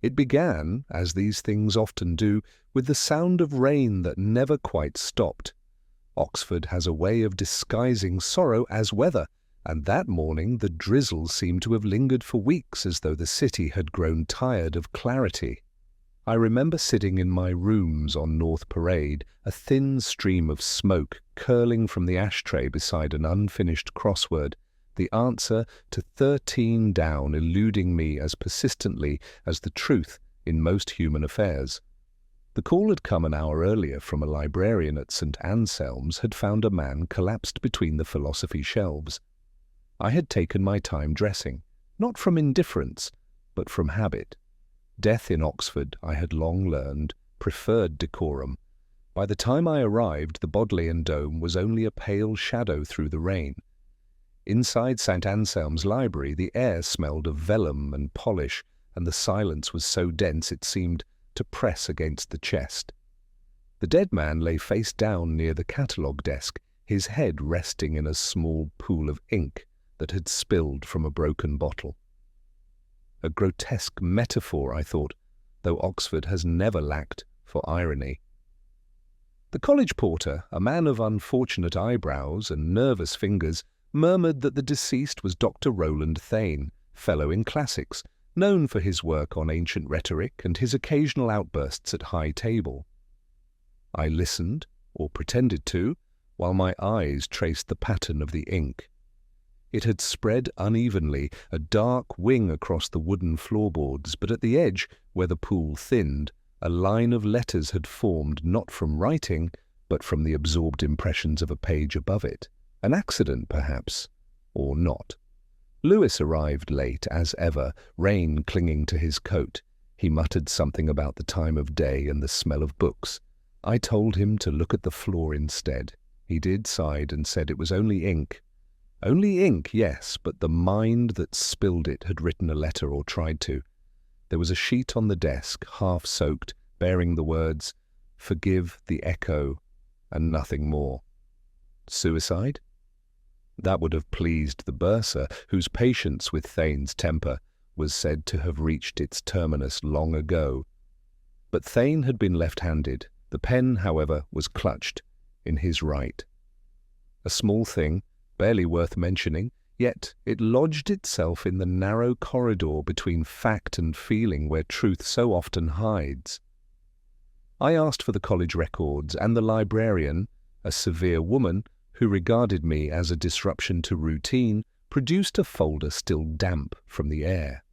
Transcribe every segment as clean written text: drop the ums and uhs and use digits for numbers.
It began, as these things often do, with the sound of rain that never quite stopped. Oxford has a way of disguising sorrow as weather, and that morning the drizzle seemed to have lingered for weeks, as though the city had grown tired of clarity. I remember sitting in my rooms on North Parade, a thin stream of smoke curling from the ashtray beside an unfinished crossword, the answer to 13 down eluding me as persistently as the truth in most human affairs. The call had come an hour earlier from a librarian at St. Anselm's had found a man collapsed between the philosophy shelves. I had taken my time dressing, not from indifference, but from habit. Death in Oxford, I had long learned, preferred decorum. By the time I arrived, the Bodleian Dome was only a pale shadow through the rain. Inside St. Anselm's library, the air smelled of vellum and polish, and the silence was so dense it seemed to press against the chest. The dead man lay face down near the catalogue desk, his head resting in a small pool of ink that had spilled from a broken bottle. A grotesque metaphor, I thought, though Oxford has never lacked for irony. The college porter, a man of unfortunate eyebrows and nervous fingers, murmured that the deceased was Dr. Roland Thane, fellow in classics, known for his work on ancient rhetoric and his occasional outbursts at high table. I listened, or pretended to, while my eyes traced the pattern of the ink. It had spread unevenly, a dark wing across the wooden floorboards, but at the edge, where the pool thinned, a line of letters had formed not from writing, but from the absorbed impressions of a page above it. An accident, perhaps, or not. Lewis arrived late, as ever, rain clinging to his coat. He muttered something about the time of day and the smell of books. I told him to look at the floor instead. He did, sighed, and said it was only ink. Only ink, yes, but the mind that spilled it had written a letter, or tried to. There was a sheet on the desk, half-soaked, bearing the words, "Forgive the echo," and nothing more. Suicide? That would have pleased the bursar, whose patience with Thane's temper was said to have reached its terminus long ago. But Thane had been left-handed. The pen, however, was clutched in his right. A small thing, barely worth mentioning, yet it lodged itself in the narrow corridor between fact and feeling where truth so often hides. I asked for the college records, and the librarian, a severe woman who regarded me as a disruption to routine, produced a folder still damp from the air.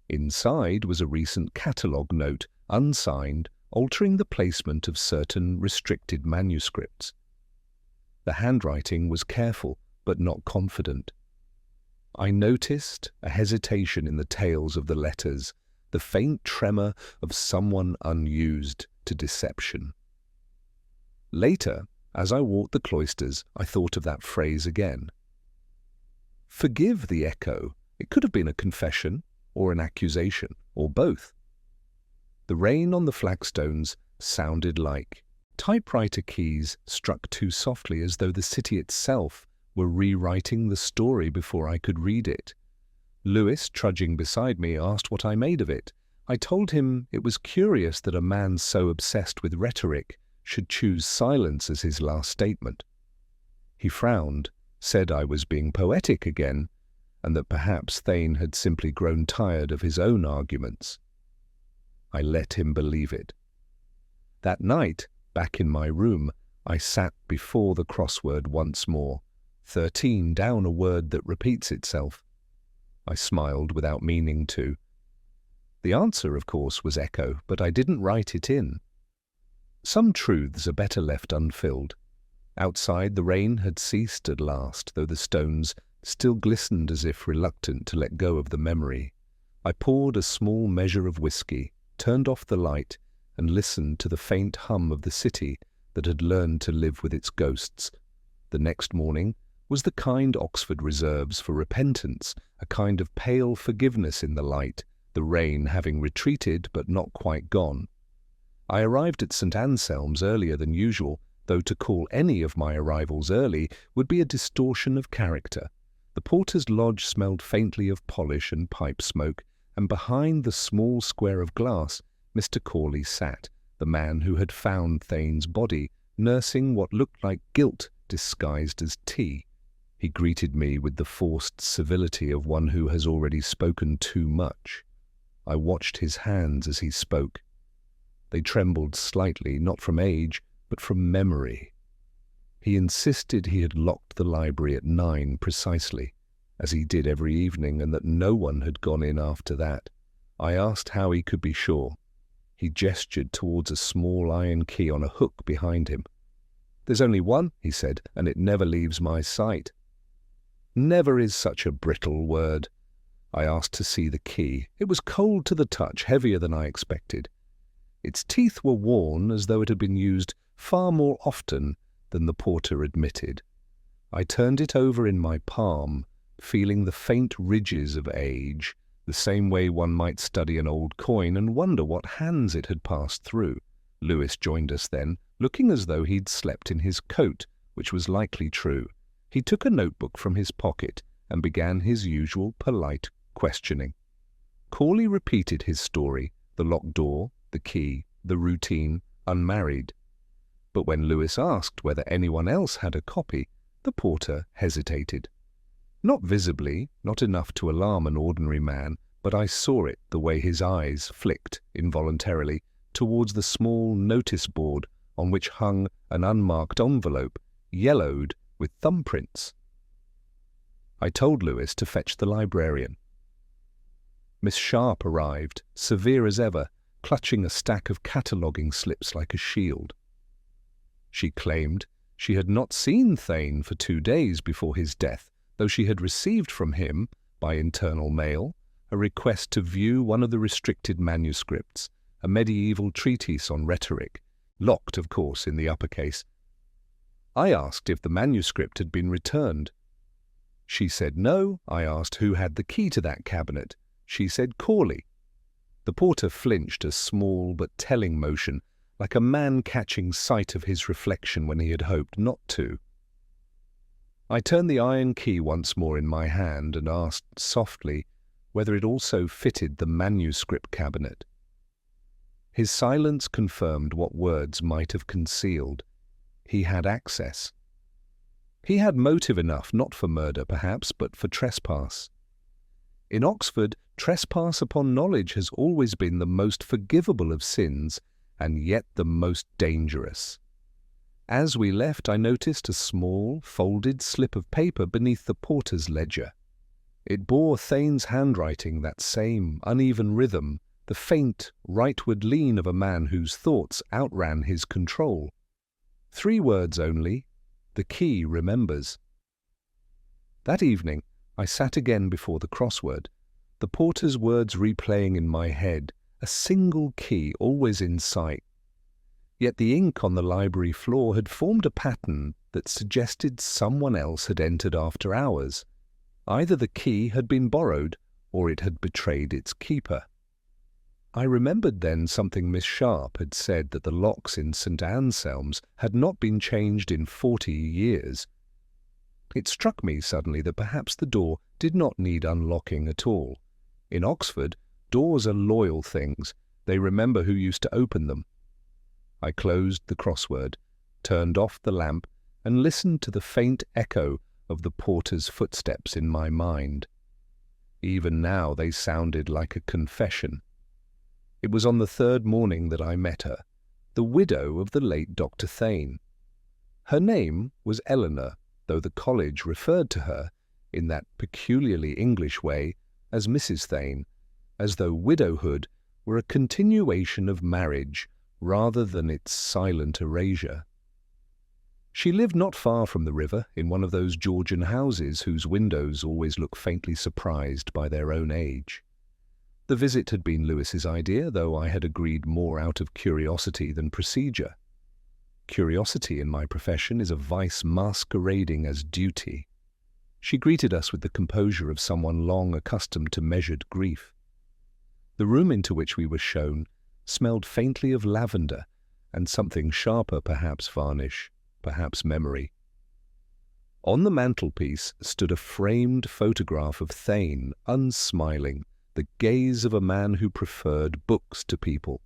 Inside was a recent catalogue note, unsigned, altering the placement of certain restricted manuscripts. The handwriting was careful, but not confident. I noticed a hesitation in the tails of the letters, the faint tremor of someone unused to deception. Later, as I walked the cloisters, I thought of that phrase again. Forgive the echo. It could have been a confession, or an accusation, or both. The rain on the flagstones sounded like typewriter keys struck too softly, as though the city itself were rewriting the story before I could read it. Lewis, trudging beside me, asked what I made of it. I told him it was curious that a man so obsessed with rhetoric should choose silence as his last statement. He frowned, said I was being poetic again, and that perhaps Thane had simply grown tired of his own arguments. I let him believe it. That night, back in my room, I sat before the crossword once more, 13 down, a word that repeats itself. I smiled without meaning to. The answer, of course, was echo, but I didn't write it in. Some truths are better left unfilled. Outside, the rain had ceased at last, though the stones still glistened as if reluctant to let go of the memory. I poured a small measure of whiskey, turned off the light, and listened to the faint hum of the city that had learned to live with its ghosts. The next morning was the kind Oxford reserves for repentance, a kind of pale forgiveness in the light, the rain having retreated but not quite gone. I arrived at St. Anselm's earlier than usual, though to call any of my arrivals early would be a distortion of character. The porter's lodge smelled faintly of polish and pipe smoke, and behind the small square of glass Mr. Corley sat, the man who had found Thane's body, nursing what looked like guilt disguised as tea. He greeted me with the forced civility of one who has already spoken too much. I watched his hands as he spoke. They trembled slightly, not from age, but from memory. He insisted he had locked the library at 9 precisely, as he did every evening, and that no one had gone in after that. I asked how he could be sure. He gestured towards a small iron key on a hook behind him. "There's only one," he said, "and it never leaves my sight." Never is such a brittle word. I asked to see the key. It was cold to the touch, heavier than I expected. Its teeth were worn as though it had been used far more often than the porter admitted. I turned it over in my palm, feeling the faint ridges of age, the same way one might study an old coin and wonder what hands it had passed through. Lewis joined us then, looking as though he'd slept in his coat, which was likely true. He took a notebook from his pocket and began his usual polite questioning. Corley repeated his story, the locked door, the key, the routine, unmarried. But when Lewis asked whether anyone else had a copy, the porter hesitated. Not visibly, not enough to alarm an ordinary man, but I saw it the way his eyes flicked involuntarily towards the small notice board on which hung an unmarked envelope, yellowed with thumbprints. I told Lewis to fetch the librarian. Miss Sharp arrived, severe as ever, clutching a stack of cataloguing slips like a shield. She claimed she had not seen Thane for 2 days before his death, though she had received from him, by internal mail, a request to view one of the restricted manuscripts, a medieval treatise on rhetoric, locked, of course, in the uppercase. I asked if the manuscript had been returned. She said no. I asked who had the key to that cabinet. She said Corley. The porter flinched a small but telling motion, like a man catching sight of his reflection when he had hoped not to. I turned the iron key once more in my hand and asked softly whether it also fitted the manuscript cabinet. His silence confirmed what words might have concealed. He had access. He had motive enough, not for murder perhaps, but for trespass. In Oxford, trespass upon knowledge has always been the most forgivable of sins, and yet the most dangerous. As we left, I noticed a small, folded slip of paper beneath the porter's ledger. It bore Thane's handwriting, that same uneven rhythm, the faint, rightward lean of a man whose thoughts outran his control. 3 words only: the key remembers. That evening, I sat again before the crossword, the porter's words replaying in my head, a single key always in sight. Yet the ink on the library floor had formed a pattern that suggested someone else had entered after hours. Either the key had been borrowed, or it had betrayed its keeper. I remembered then something Miss Sharp had said, that the locks in St. Anselm's had not been changed in 40 years. It struck me suddenly that perhaps the door did not need unlocking at all. In Oxford, doors are loyal things. They remember who used to open them. I closed the crossword, turned off the lamp, and listened to the faint echo of the porter's footsteps in my mind. Even now they sounded like a confession. It was on the 3rd morning that I met her, the widow of the late Dr. Thane. Her name was Eleanor, though the college referred to her, in that peculiarly English way, as Mrs. Thane, as though widowhood were a continuation of marriage rather than its silent erasure. She lived not far from the river, in one of those Georgian houses whose windows always look faintly surprised by their own age. The visit had been Lewis's idea, though I had agreed more out of curiosity than procedure. Curiosity in my profession is a vice masquerading as duty. She greeted us with the composure of someone long accustomed to measured grief. The room into which we were shown smelled faintly of lavender, and something sharper, perhaps varnish, perhaps memory. On the mantelpiece stood a framed photograph of Thane, unsmiling, the gaze of a man who preferred books to people.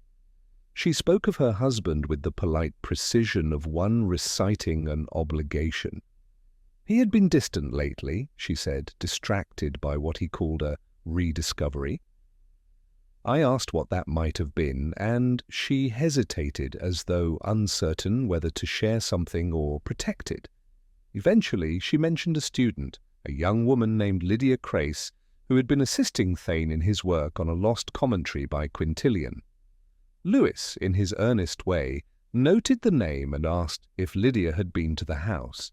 She spoke of her husband with the polite precision of one reciting an obligation. He had been distant lately, she said, distracted by what he called a rediscovery. I asked what that might have been, and she hesitated as though uncertain whether to share something or protect it. Eventually, she mentioned a student, a young woman named Lydia Crace, who had been assisting Thane in his work on a lost commentary by Quintilian. Lewis, in his earnest way, noted the name and asked if Lydia had been to the house.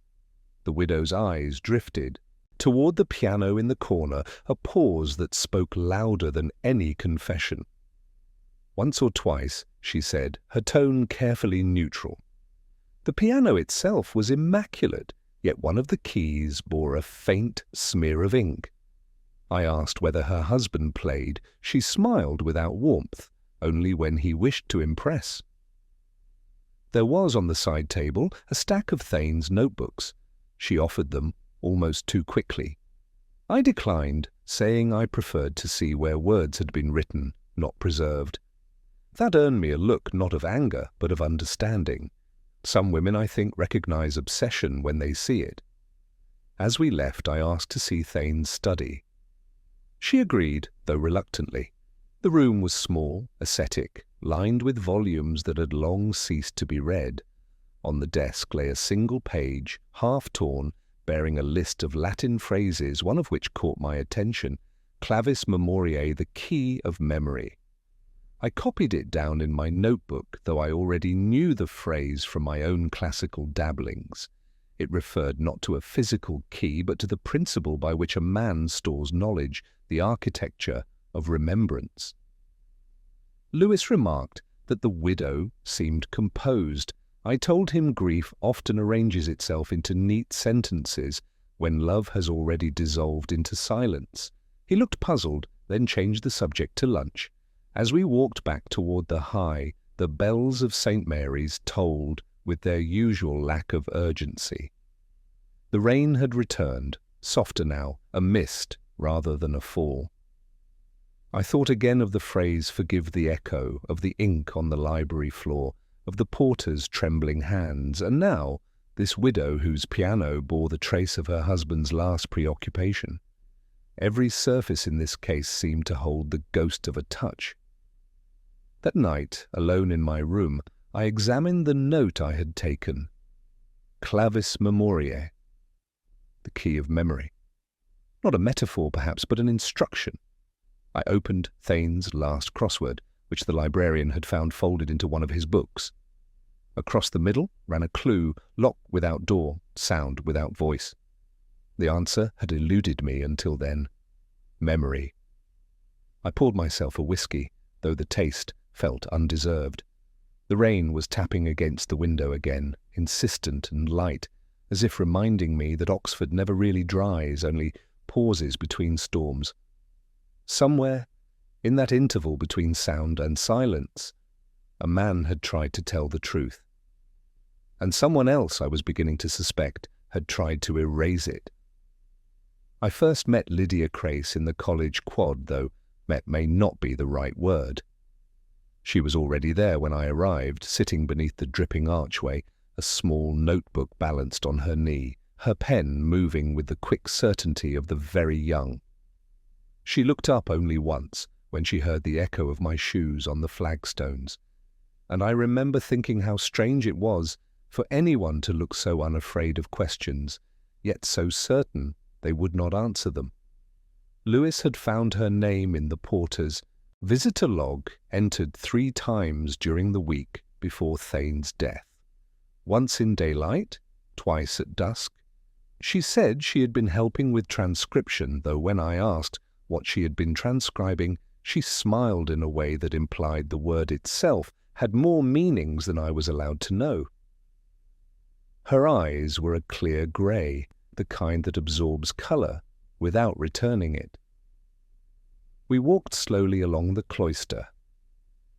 The widow's eyes drifted toward the piano in the corner, a pause that spoke louder than any confession. Once or twice, she said, her tone carefully neutral. The piano itself was immaculate, yet one of the keys bore a faint smear of ink. I asked whether her husband played. She smiled without warmth, only when he wished to impress. There was on the side table a stack of Thane's notebooks. She offered them almost too quickly. I declined, saying I preferred to see where words had been written, not preserved. That earned me a look not of anger, but of understanding. Some women, I think, recognize obsession when they see it. As we left, I asked to see Thane's study. She agreed, though reluctantly. The room was small, ascetic, lined with volumes that had long ceased to be read. On the desk lay a single page, half-torn, bearing a list of Latin phrases, one of which caught my attention, clavis memoriae, the key of memory. I copied it down in my notebook, though I already knew the phrase from my own classical dabblings. It referred not to a physical key, but to the principle by which a man stores knowledge, the architecture of remembrance. Lewis remarked that the widow seemed composed. I told him grief often arranges itself into neat sentences when love has already dissolved into silence. He looked puzzled, then changed the subject to lunch. As we walked back toward the High, the bells of St. Mary's tolled with their usual lack of urgency. The rain had returned, softer now, a mist rather than a fall. I thought again of the phrase "forgive the echo," of the ink on the library floor, of the porter's trembling hands, and now this widow whose piano bore the trace of her husband's last preoccupation. Every surface in this case seemed to hold the ghost of a touch. That night, alone in my room, I examined the note I had taken. Clavis memoriae, the key of memory. Not a metaphor, perhaps, but an instruction. I opened Thane's last crossword, which the librarian had found folded into one of his books. Across the middle ran a clue: lock without door, sound without voice. The answer had eluded me until then. Memory. I poured myself a whiskey, though the taste felt undeserved. The rain was tapping against the window again, insistent and light, as if reminding me that Oxford never really dries, only pauses between storms. Somewhere, in that interval between sound and silence, a man had tried to tell the truth. And someone else, I was beginning to suspect, had tried to erase it. I first met Lydia Crace in the college quad, though met may not be the right word. She was already there when I arrived, sitting beneath the dripping archway, a small notebook balanced on her knee, her pen moving with the quick certainty of the very young. She looked up only once, when she heard the echo of my shoes on the flagstones, and I remember thinking how strange it was for anyone to look so unafraid of questions, yet so certain they would not answer them. Lewis had found her name in the porter's visitor log, entered 3 times during the week before Thane's death. Once in daylight, twice at dusk. She said she had been helping with transcription, though when I asked what she had been transcribing, she smiled in a way that implied the word itself had more meanings than I was allowed to know. Her eyes were a clear grey, the kind that absorbs colour without returning it. We walked slowly along the cloister.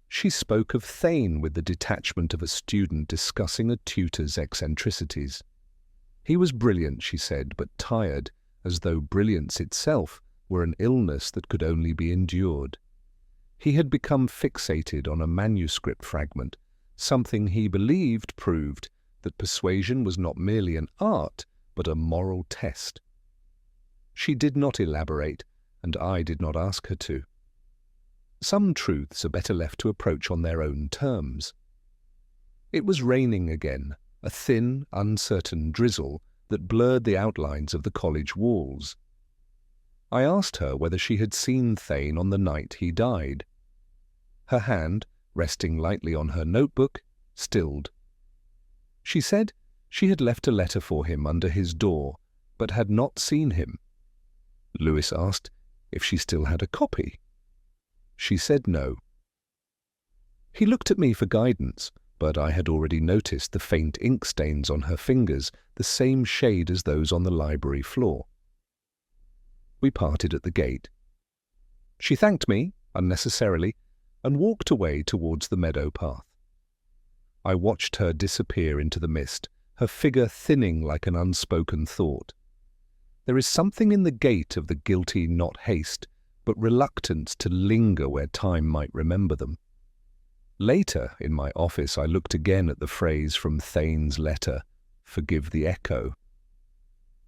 She spoke of Thane with the detachment of a student discussing a tutor's eccentricities. He was brilliant, she said, but tired, as though brilliance itself were an illness that could only be endured. He had become fixated on a manuscript fragment, something he believed proved that persuasion was not merely an art, but a moral test. She did not elaborate, and I did not ask her to. Some truths are better left to approach on their own terms. It was raining again, a thin, uncertain drizzle that blurred the outlines of the college walls. I asked her whether she had seen Thane on the night he died. Her hand, resting lightly on her notebook, stilled. She said she had left a letter for him under his door, but had not seen him. Lewis asked if she still had a copy. She said no. He looked at me for guidance, but I had already noticed the faint ink stains on her fingers, the same shade as those on the library floor. We parted at the gate. She thanked me, unnecessarily, and walked away towards the meadow path. I watched her disappear into the mist, her figure thinning like an unspoken thought. There is something in the gait of the guilty not haste, but reluctance to linger where time might remember them. Later, in my office, I looked again at the phrase from Thane's letter, "Forgive the echo."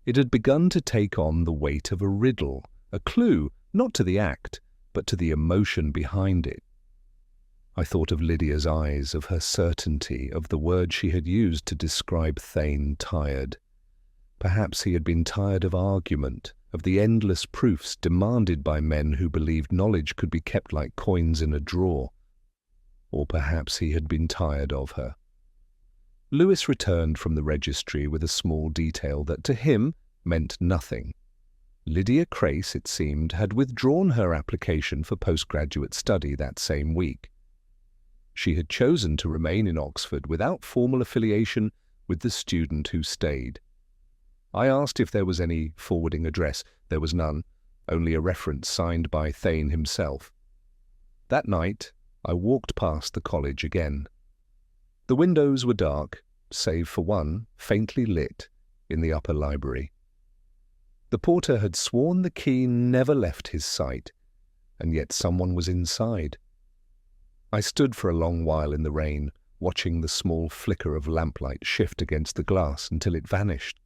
It had begun to take on the weight of a riddle, a clue, not to the act, but to the emotion behind it. I thought of Lydia's eyes, of her certainty, of the word she had used to describe Thane tired. Perhaps he had been tired of argument, of the endless proofs demanded by men who believed knowledge could be kept like coins in a drawer. Or perhaps he had been tired of her. Lewis returned from the registry with a small detail that to him meant nothing. Lydia Crace, it seemed, had withdrawn her application for postgraduate study that same week. She had chosen to remain in Oxford without formal affiliation with the student who stayed. I asked if there was any forwarding address. There was none, only a reference signed by Thane himself. That night, I walked past the college again. The windows were dark, save for one, faintly lit, in the upper library. The porter had sworn the key never left his sight, and yet someone was inside. I stood for a long while in the rain, watching the small flicker of lamplight shift against the glass until it vanished.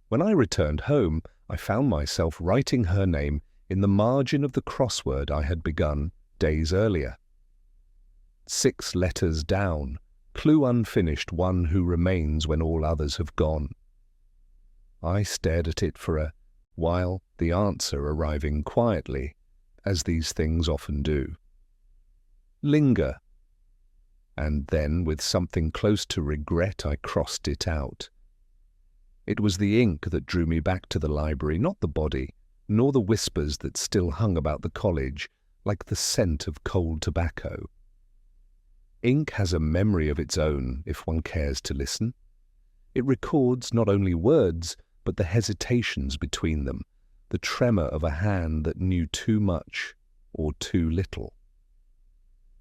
When I returned home, I found myself writing her name in the margin of the crossword I had begun days earlier. 6 letters down, clue unfinished, one who remains when all others have gone. I stared at it for a while, the answer arriving quietly, as these things often do. Linger. And then, with something close to regret, I crossed it out. It was the ink that drew me back to the library, not the body, nor the whispers that still hung about the college, like the scent of cold tobacco. Ink has a memory of its own, if one cares to listen. It records not only words, but the hesitations between them, the tremor of a hand that knew too much or too little.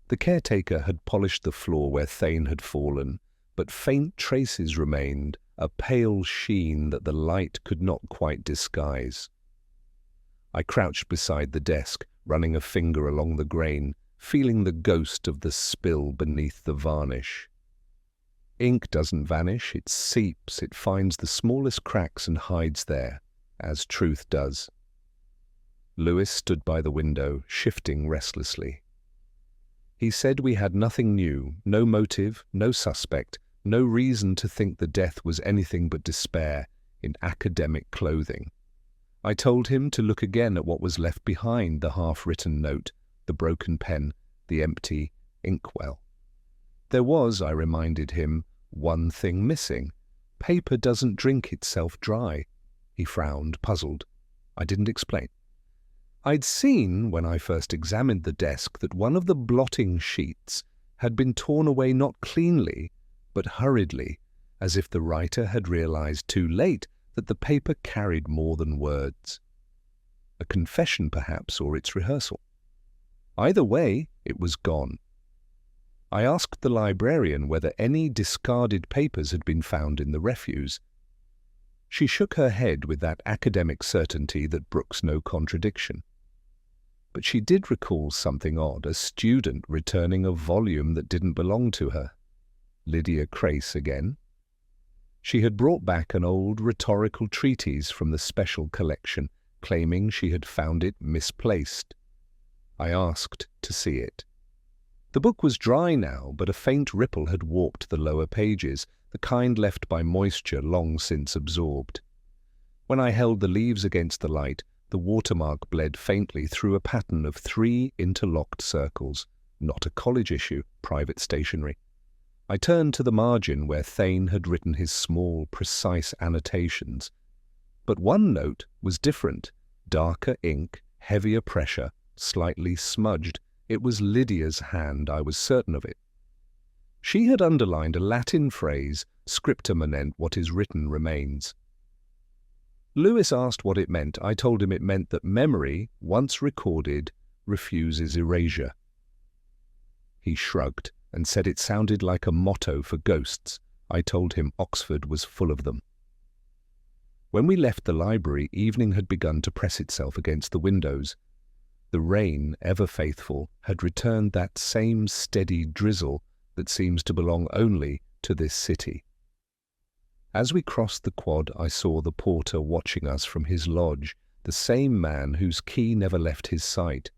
The caretaker had polished the floor where Thane had fallen, but faint traces remained, a pale sheen that the light could not quite disguise. I crouched beside the desk, running a finger along the grain, feeling the ghost of the spill beneath the varnish. Ink doesn't vanish, it seeps, it finds the smallest cracks and hides there, as truth does. Lewis stood by the window, shifting restlessly. He said we had nothing new, no motive, no suspect, no reason to think the death was anything but despair in academic clothing. I told him to look again at what was left behind the half-written note, the broken pen, the empty inkwell. There was, I reminded him, one thing missing. Paper doesn't drink itself dry. He frowned, puzzled. I didn't explain. I'd seen, when I first examined the desk, that one of the blotting sheets had been torn away not cleanly, but hurriedly, as if the writer had realized too late that the paper carried more than words. A confession, perhaps, or its rehearsal. Either way, it was gone. I asked the librarian whether any discarded papers had been found in the refuse. She shook her head with that academic certainty that brooks no contradiction. But she did recall something odd, a student returning a volume that didn't belong to her. Lydia Crace again. She had brought back an old rhetorical treatise from the special collection, claiming she had found it misplaced. I asked to see it. The book was dry now, but a faint ripple had warped the lower pages, the kind left by moisture long since absorbed. When I held the leaves against the light, the watermark bled faintly through a pattern of 3 interlocked circles, not a college issue, private stationery. I turned to the margin where Thane had written his small, precise annotations. But one note was different, darker ink, heavier pressure, slightly smudged. It was Lydia's hand, I was certain of it. She had underlined a Latin phrase, scriptum manent, what is written remains. Lewis asked what it meant. I told him it meant that memory, once recorded, refuses erasure. He shrugged and said it sounded like a motto for ghosts. I told him Oxford was full of them. When we left the library, evening had begun to press itself against the windows. The rain, ever faithful, had returned that same steady drizzle that seems to belong only to this city. As we crossed the quad, I saw the porter watching us from his lodge, the same man whose key never left his sight.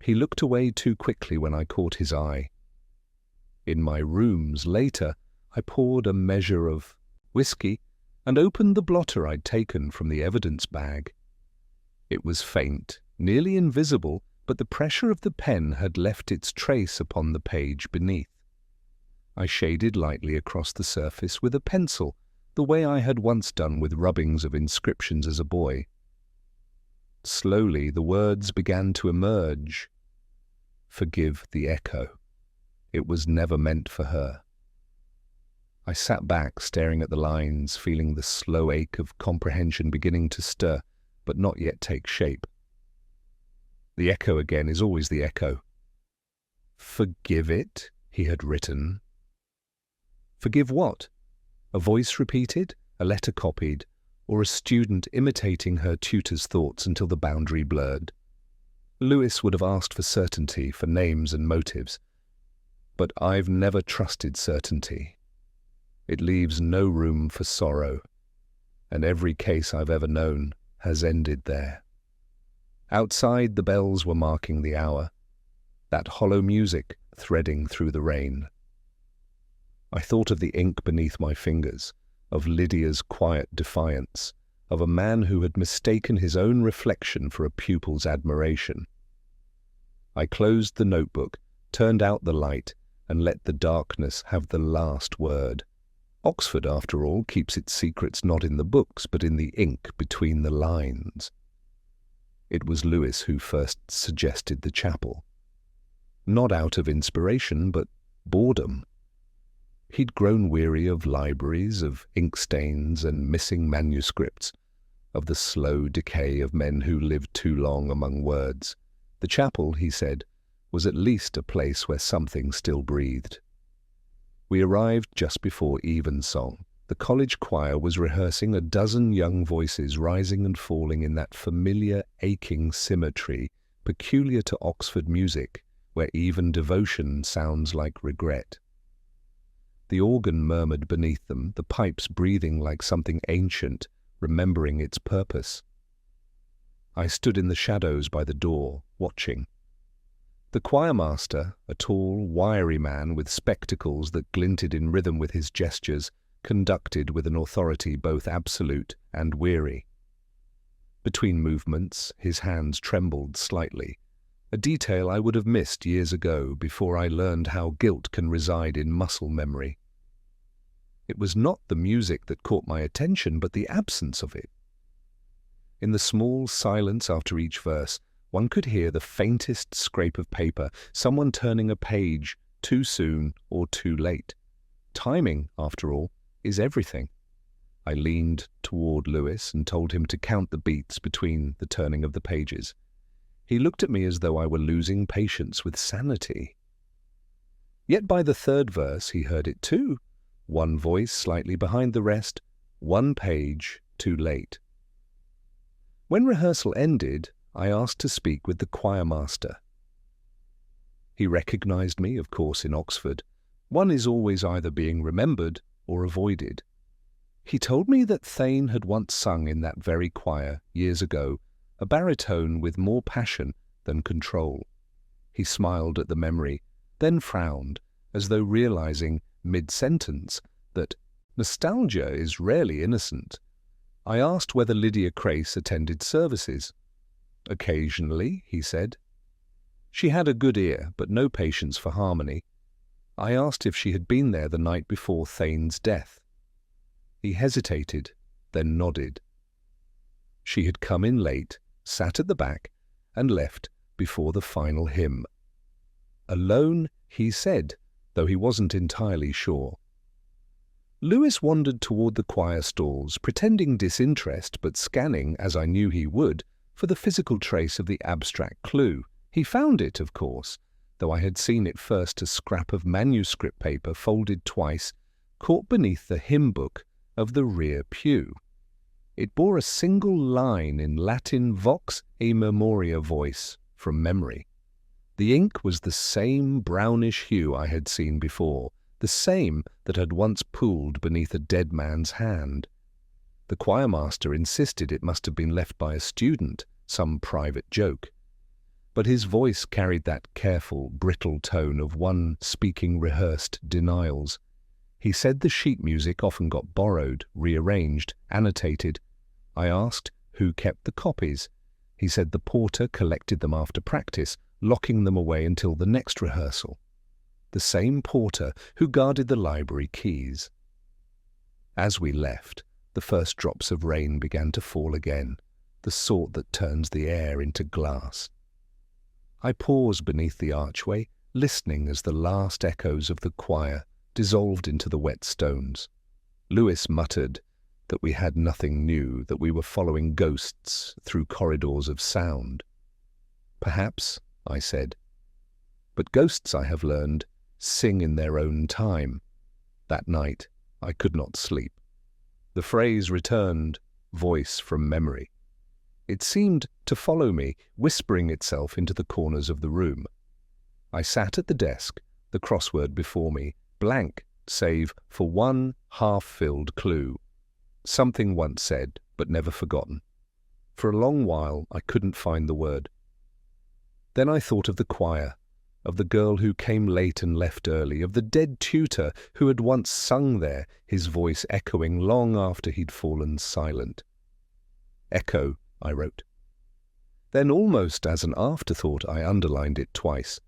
He looked away too quickly when I caught his eye. In my rooms later, I poured a measure of whiskey and opened the blotter I'd taken from the evidence bag. It was faint, nearly invisible, but the pressure of the pen had left its trace upon the page beneath. I shaded lightly across the surface with a pencil, the way I had once done with rubbings of inscriptions as a boy. Slowly the words began to emerge. Forgive the echo. It was never meant for her. I sat back, staring at the lines, feeling the slow ache of comprehension beginning to stir, but not yet take shape. The echo again is always the echo. Forgive it, he had written. Forgive what? A voice repeated, a letter copied, or a student imitating her tutor's thoughts until the boundary blurred? Lewis would have asked for certainty, for names and motives. But I've never trusted certainty. It leaves no room for sorrow, and every case I've ever known has ended there. Outside, the bells were marking the hour, that hollow music threading through the rain. I thought of the ink beneath my fingers, of Lydia's quiet defiance, of a man who had mistaken his own reflection for a pupil's admiration. I closed the notebook, turned out the light, and let the darkness have the last word. Oxford, after all, keeps its secrets not in the books, but in the ink between the lines. It was Lewis who first suggested the chapel. Not out of inspiration, but boredom. He'd grown weary of libraries, of ink stains and missing manuscripts, of the slow decay of men who lived too long among words. The chapel, he said, was at least a place where something still breathed. We arrived just before evensong. The college choir was rehearsing, a dozen young voices rising and falling in that familiar, aching symmetry peculiar to Oxford music, where even devotion sounds like regret. The organ murmured beneath them, the pipes breathing like something ancient, remembering its purpose. I stood in the shadows by the door, watching. The choirmaster, a tall, wiry man with spectacles that glinted in rhythm with his gestures, conducted with an authority both absolute and weary. Between movements, his hands trembled slightly, a detail I would have missed years ago before I learned how guilt can reside in muscle memory. It was not the music that caught my attention, but the absence of it. In the small silence after each verse, one could hear the faintest scrape of paper, someone turning a page too soon or too late. Timing, after all, is everything. I leaned toward Lewis and told him to count the beats between the turning of the pages. He looked at me as though I were losing patience with sanity. Yet by the third verse he heard it too, one voice slightly behind the rest, one page too late. When rehearsal ended, I asked to speak with the choirmaster. He recognized me, of course, in Oxford. One is always either being remembered or avoided. He told me that Thane had once sung in that very choir, years ago, a baritone with more passion than control. He smiled at the memory, then frowned, as though realizing, mid-sentence, that nostalgia is rarely innocent. I asked whether Lydia Crace attended services. Occasionally, he said. She had a good ear, but no patience for harmony. I asked if she had been there the night before Thane's death. He hesitated, then nodded. She had come in late, sat at the back, and left before the final hymn. Alone, he said, though he wasn't entirely sure. Lewis wandered toward the choir stalls, pretending disinterest but scanning, as I knew he would, for the physical trace of the abstract clue. He found it, of course, though I had seen it first a scrap of manuscript paper folded twice, caught beneath the hymn book of the rear pew. It bore a single line in Latin vox e memoria voice, from memory. The ink was the same brownish hue I had seen before, the same that had once pooled beneath a dead man's hand. The choirmaster insisted it must have been left by a student, some private joke. But his voice carried that careful, brittle tone of one speaking rehearsed denials. He said the sheet music often got borrowed, rearranged, annotated. I asked who kept the copies. He said the porter collected them after practice, locking them away until the next rehearsal. The same porter who guarded the library keys. As we left, the first drops of rain began to fall again, the sort that turns the air into glass. I paused beneath the archway, listening as the last echoes of the choir dissolved into the wet stones. Lewis muttered that we had nothing new, that we were following ghosts through corridors of sound. Perhaps, I said. But ghosts, I have learned, sing in their own time. That night, I could not sleep. The phrase returned, voice from memory. It seemed to follow me, whispering itself into the corners of the room. I sat at the desk, the crossword before me, blank save for one half-filled clue. Something once said, but never forgotten. For a long while I couldn't find the word. Then I thought of the choir, of the girl who came late and left early, of the dead tutor who had once sung there, his voice echoing long after he'd fallen silent. Echo, I wrote. Then, almost as an afterthought, I underlined it twice.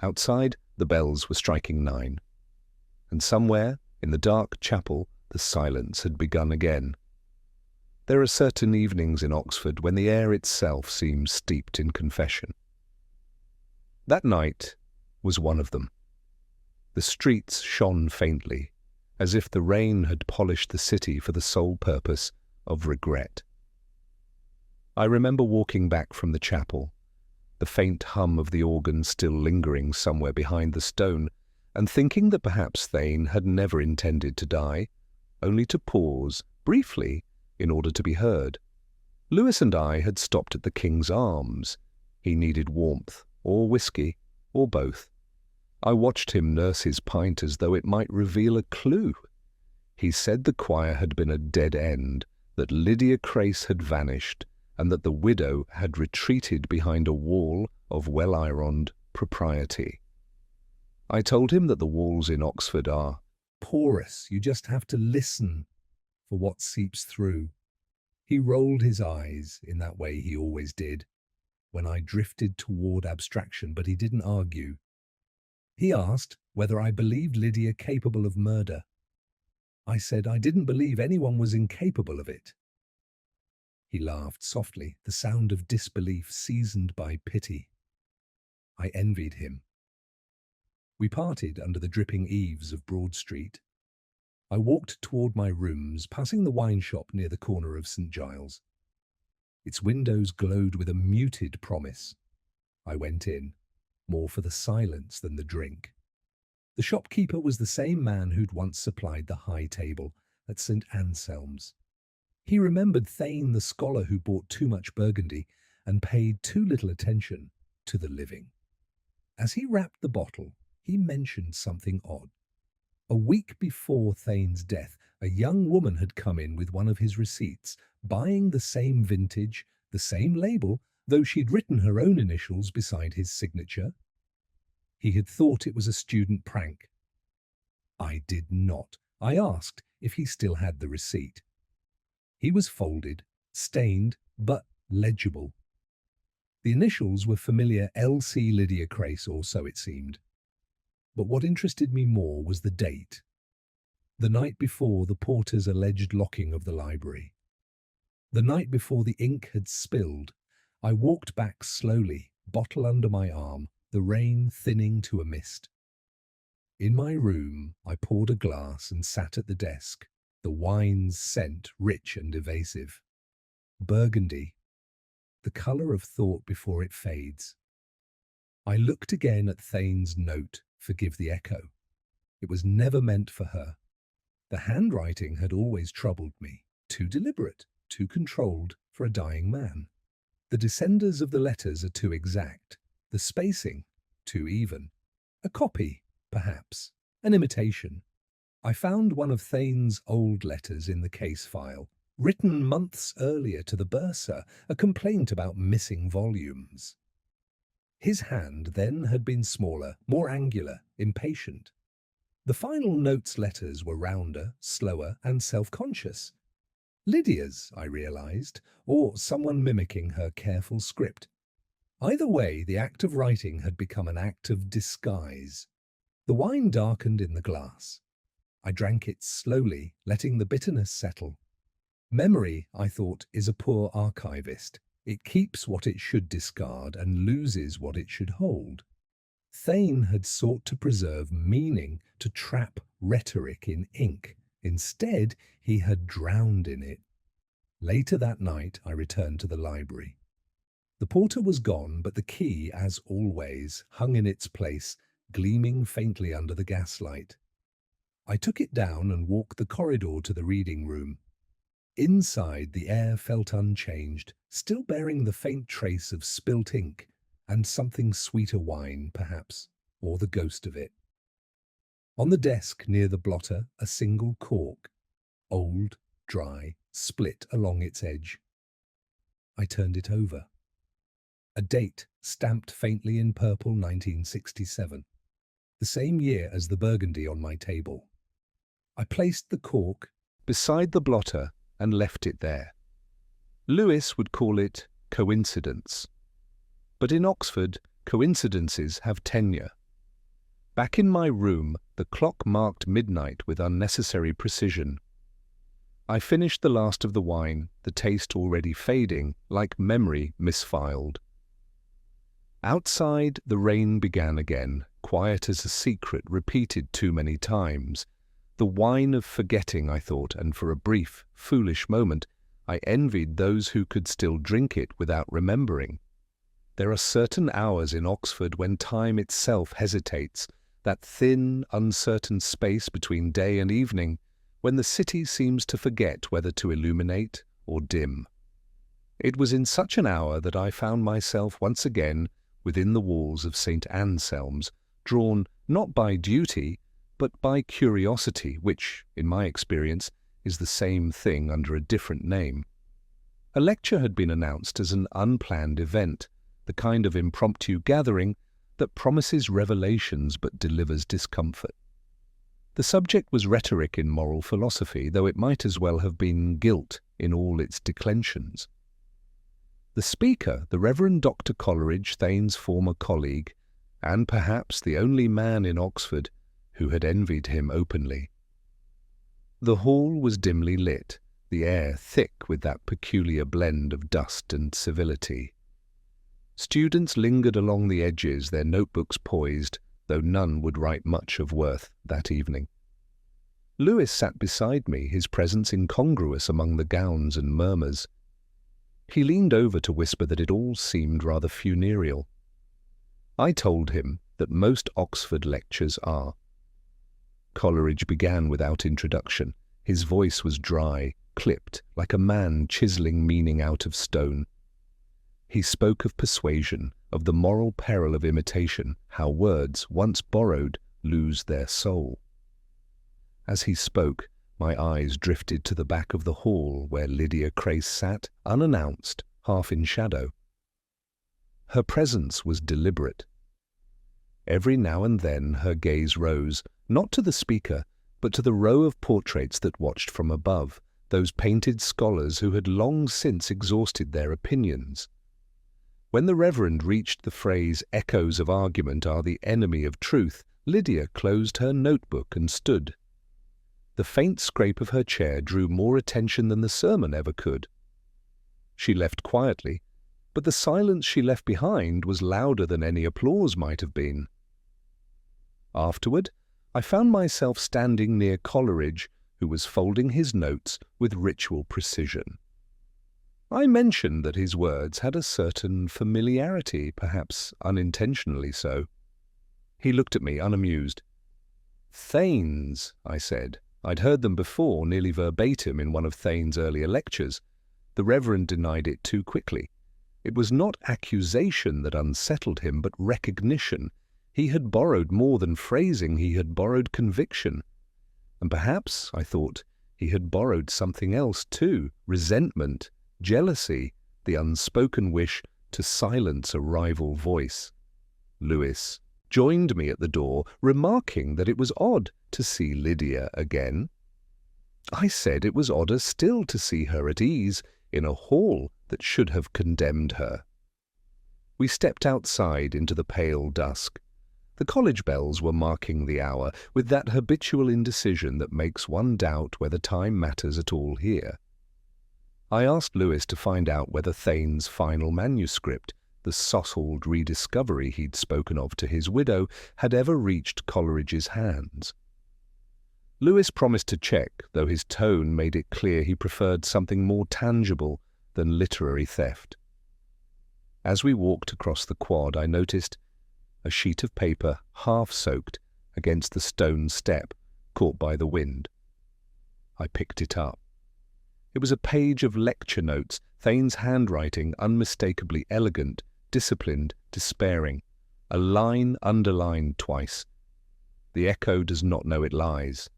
Outside, the bells were striking 9. And somewhere, in the dark chapel, the silence had begun again. There are certain evenings in Oxford when the air itself seems steeped in confession. That night was one of them. The streets shone faintly, as if the rain had polished the city for the sole purpose of regret. I remember walking back from the chapel, the faint hum of the organ still lingering somewhere behind the stone, and thinking that perhaps Thane had never intended to die, only to pause, briefly, in order to be heard. Lewis and I had stopped at the King's Arms. He needed warmth, or whiskey, or both. I watched him nurse his pint as though it might reveal a clue. He said the choir had been a dead end, that Lydia Crace had vanished, and that the widow had retreated behind a wall of well-ironed propriety. I told him that the walls in Oxford are porous. You just have to listen for what seeps through. He rolled his eyes in that way he always did when I drifted toward abstraction, but he didn't argue. He asked whether I believed Lydia capable of murder. I said I didn't believe anyone was incapable of it. He laughed softly, the sound of disbelief seasoned by pity. I envied him. We parted under the dripping eaves of Broad Street. I walked toward my rooms, passing the wine shop near the corner of St. Giles. Its windows glowed with a muted promise. I went in, more for the silence than the drink. The shopkeeper was the same man who'd once supplied the high table, at St. Anselm's. He remembered Thane, the scholar who bought too much Burgundy and paid too little attention to the living. As he wrapped the bottle, he mentioned something odd. A week before Thane's death, a young woman had come in with one of his receipts, buying the same vintage, the same label, though she'd written her own initials beside his signature. He had thought it was a student prank. I did not. I asked if he still had the receipt. He was folded, stained, but legible. The initials were familiar, L.C. Lydia Crace, or so it seemed. But what interested me more was the date. The night before the porter's alleged locking of the library. The night before the ink had spilled, I walked back slowly, bottle under my arm, the rain thinning to a mist. In my room, I poured a glass and sat at the desk, the wine's scent rich and evasive. Burgundy, the colour of thought before it fades. I looked again at Thane's note, forgive the echo. It was never meant for her. The handwriting had always troubled me, too deliberate, too controlled for a dying man. The descenders of the letters are too exact, the spacing too even. A copy, perhaps, an imitation. I found one of Thane's old letters in the case file, written months earlier to the bursar, a complaint about missing volumes. His hand then had been smaller, more angular, impatient. The final note's letters were rounder, slower, and self-conscious. Lydia's, I realized, or someone mimicking her careful script. Either way, the act of writing had become an act of disguise. The wine darkened in the glass. I drank it slowly, letting the bitterness settle. Memory, I thought, is a poor archivist. It keeps what it should discard and loses what it should hold. Thane had sought to preserve meaning, to trap rhetoric in ink. Instead, he had drowned in it. Later that night, I returned to the library. The porter was gone, but the key, as always, hung in its place, gleaming faintly under the gaslight. I took it down and walked the corridor to the reading room. Inside, the air felt unchanged, still bearing the faint trace of spilt ink and something sweeter wine, perhaps, or the ghost of it. On the desk near the blotter, a single cork, old, dry, split along its edge. I turned it over. A date stamped faintly in purple, 1967, the same year as the Burgundy on my table. I placed the cork beside the blotter and left it there. Lewis would call it coincidence. But in Oxford, coincidences have tenure. Back in my room, the clock marked midnight with unnecessary precision. I finished the last of the wine, the taste already fading, like memory misfiled. Outside, the rain began again, quiet as a secret repeated too many times. The wine of forgetting, I thought, and for a brief, foolish moment, I envied those who could still drink it without remembering. There are certain hours in Oxford when time itself hesitates, that thin, uncertain space between day and evening, when the city seems to forget whether to illuminate or dim. It was in such an hour that I found myself once again within the walls of St. Anselm's, drawn not by duty, but by curiosity, which, in my experience, is the same thing under a different name. A lecture had been announced as an unplanned event, the kind of impromptu gathering that promises revelations but delivers discomfort. The subject was rhetoric in moral philosophy, though it might as well have been guilt in all its declensions. The speaker, the Reverend Dr. Coleridge, Thane's former colleague, and perhaps the only man in Oxford who had envied him openly. The hall was dimly lit, the air thick with that peculiar blend of dust and civility. Students lingered along the edges, their notebooks poised, though none would write much of worth that evening. Lewis sat beside me, his presence incongruous among the gowns and murmurs. He leaned over to whisper that it all seemed rather funereal. I told him that most Oxford lectures are. Coleridge began without introduction, His voice was dry, clipped, like a man chiseling meaning out of stone. He spoke of persuasion, of the moral peril of imitation, how words, once borrowed, lose their soul. As he spoke, my eyes drifted to the back of the hall where Lydia Crace sat, unannounced, half in shadow. Her presence was deliberate. Every now and then her gaze rose, not to the speaker, but to the row of portraits that watched from above, those painted scholars who had long since exhausted their opinions. When the Reverend reached the phrase, "Echoes of argument are the enemy of truth," Lydia closed her notebook and stood. The faint scrape of her chair drew more attention than the sermon ever could. She left quietly, but the silence she left behind was louder than any applause might have been. Afterward, I found myself standing near Coleridge, who was folding his notes with ritual precision. I mentioned that his words had a certain familiarity, perhaps unintentionally so. He looked at me unamused. "Thanes," I said. I'd heard them before, nearly verbatim, in one of Thane's earlier lectures. The Reverend denied it too quickly. It was not accusation that unsettled him, but recognition. He had borrowed more than phrasing, he had borrowed conviction. And perhaps, I thought, he had borrowed something else too, resentment, jealousy, the unspoken wish to silence a rival voice. Lewis joined me at the door, remarking that it was odd to see Lydia again. I said it was odder still to see her at ease in a hall that should have condemned her. We stepped outside into the pale dusk. The college bells were marking the hour, with that habitual indecision that makes one doubt whether time matters at all here. I asked Lewis to find out whether Thane's final manuscript, the sosselled rediscovery he'd spoken of to his widow, had ever reached Coleridge's hands. Lewis promised to check, though his tone made it clear he preferred something more tangible than literary theft. As we walked across the quad, I noticed a sheet of paper, half-soaked, against the stone step, caught by the wind. I picked it up. It was a page of lecture notes, Thane's handwriting unmistakably elegant, disciplined, despairing, a line underlined twice. "The echo does not know it lies."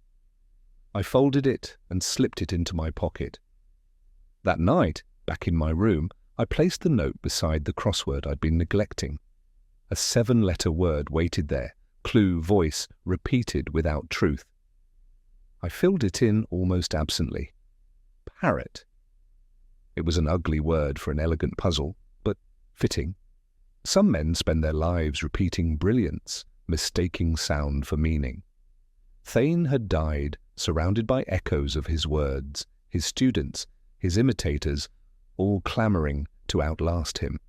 I folded it and slipped it into my pocket. That night, back in my room, I placed the note beside the crossword I'd been neglecting. A 7-letter word waited there, clue, voice, repeated without truth. I filled it in almost absently. Parrot. It was an ugly word for an elegant puzzle, but fitting. Some men spend their lives repeating brilliance, mistaking sound for meaning. Thane had died, surrounded by echoes of his words, his students, his imitators, all clamouring to outlast him.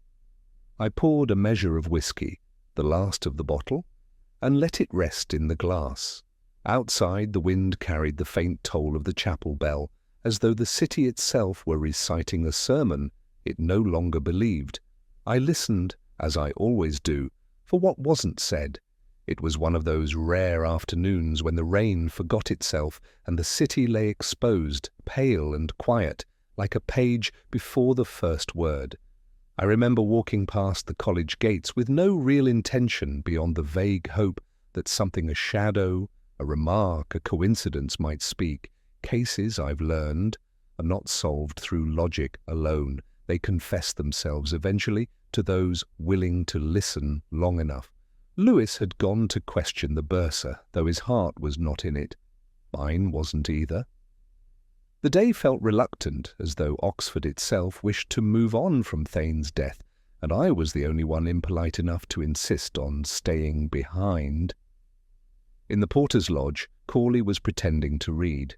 I poured a measure of whiskey, the last of the bottle, and let it rest in the glass. Outside, the wind carried the faint toll of the chapel bell, as though the city itself were reciting a sermon it no longer believed. I listened, as I always do, for what wasn't said. It was one of those rare afternoons when the rain forgot itself and the city lay exposed, pale and quiet, like a page before the first word. I remember walking past the college gates with no real intention beyond the vague hope that something, a shadow, a remark, a coincidence might speak. Cases, I've learned, are not solved through logic alone. They confess themselves eventually to those willing to listen long enough. Lewis had gone to question the bursar, though his heart was not in it. Mine wasn't either. The day felt reluctant, as though Oxford itself wished to move on from Thane's death, and I was the only one impolite enough to insist on staying behind. In the porter's lodge, Corley was pretending to read.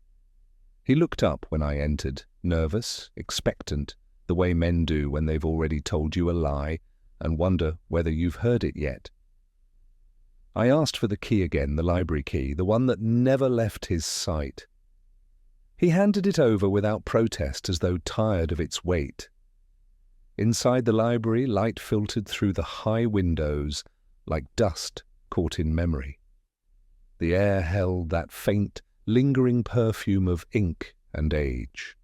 He looked up when I entered, nervous, expectant, the way men do when they've already told you a lie and wonder whether you've heard it yet. I asked for the key again, the library key, the one that never left his sight. He handed it over without protest, as though tired of its weight. Inside the library, light filtered through the high windows like dust caught in memory. The air held that faint, lingering perfume of ink and age.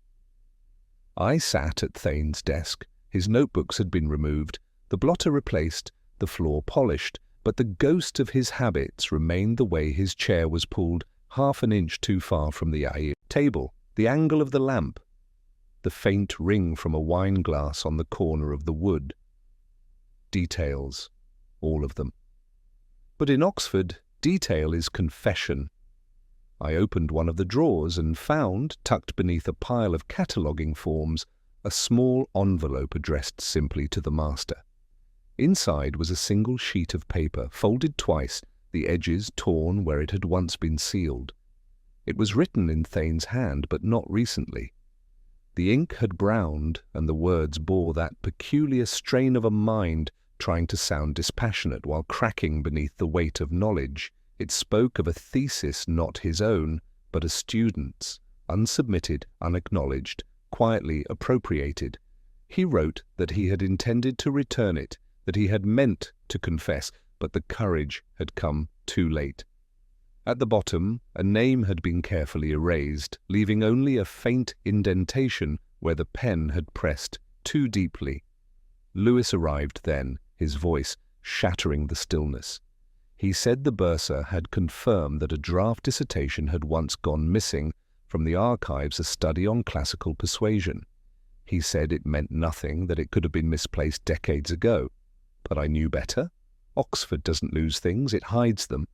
I sat at Thane's desk. His notebooks had been removed, the blotter replaced, the floor polished, but the ghost of his habits remained the way his chair was pulled half an inch too far from the table, the angle of the lamp, the faint ring from a wine glass on the corner of the wood. Details, all of them. But in Oxford, detail is confession. I opened one of the drawers and found, tucked beneath a pile of cataloguing forms, a small envelope addressed simply to the master. Inside was a single sheet of paper, folded twice, the edges torn where it had once been sealed. It was written in Thane's hand, but not recently. The ink had browned, and the words bore that peculiar strain of a mind trying to sound dispassionate while cracking beneath the weight of knowledge. It spoke of a thesis not his own, but a student's, unsubmitted, unacknowledged, quietly appropriated. He wrote that he had intended to return it, that he had meant to confess, but the courage had come too late. At the bottom, a name had been carefully erased, leaving only a faint indentation where the pen had pressed too deeply. Lewis arrived then, his voice shattering the stillness. He said the bursar had confirmed that a draft dissertation had once gone missing from the archives, a study on classical persuasion. He said it meant nothing, that it could have been misplaced decades ago. But I knew better. Oxford doesn't lose things, it hides them.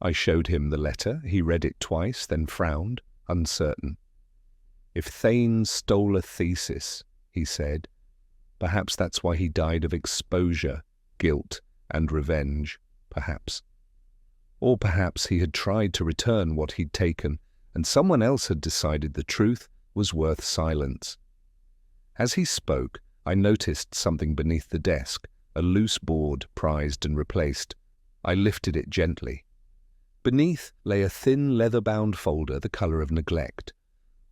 I showed him the letter. He read it twice, then frowned, uncertain. If Thane stole a thesis, he said, perhaps that's why he died of exposure, guilt, and revenge, perhaps. Or perhaps he had tried to return what he'd taken, and someone else had decided the truth was worth silence. As he spoke, I noticed something beneath the desk, a loose board prized and replaced. I lifted it gently. Beneath lay a thin leather-bound folder the colour of neglect.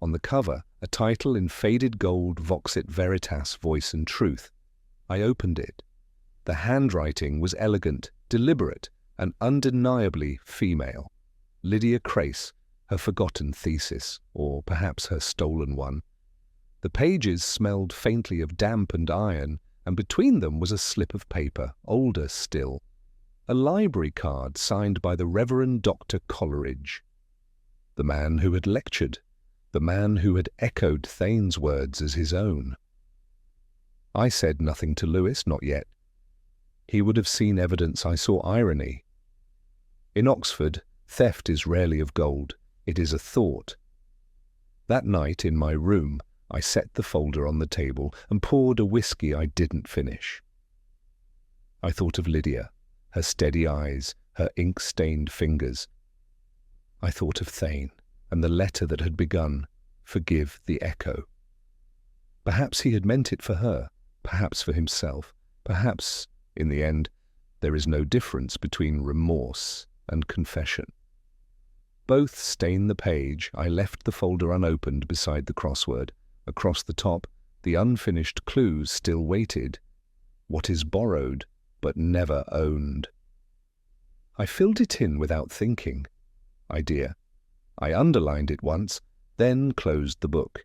On the cover, a title in faded gold, Voxit Veritas, Voice and Truth. I opened it. The handwriting was elegant, deliberate, and undeniably female. Lydia Crace, her forgotten thesis, or perhaps her stolen one. The pages smelled faintly of damp and iron, and between them was a slip of paper, older still. A library card signed by the Reverend Dr. Coleridge. The man who had lectured, the man who had echoed Thane's words as his own. I said nothing to Lewis, not yet. He would have seen evidence I saw irony. In Oxford, theft is rarely of gold, it is a thought. That night in my room, I set the folder on the table and poured a whiskey I didn't finish. I thought of Lydia, her steady eyes, her ink-stained fingers. I thought of Thane and the letter that had begun, "Forgive the echo." Perhaps he had meant it for her, perhaps for himself, perhaps, in the end, there is no difference between remorse and confession. Both stain the page. I left the folder unopened beside the crossword. Across the top, the unfinished clues still waited. What is borrowed, but never owned? I filled it in without thinking. Idea. I underlined it once, then closed the book.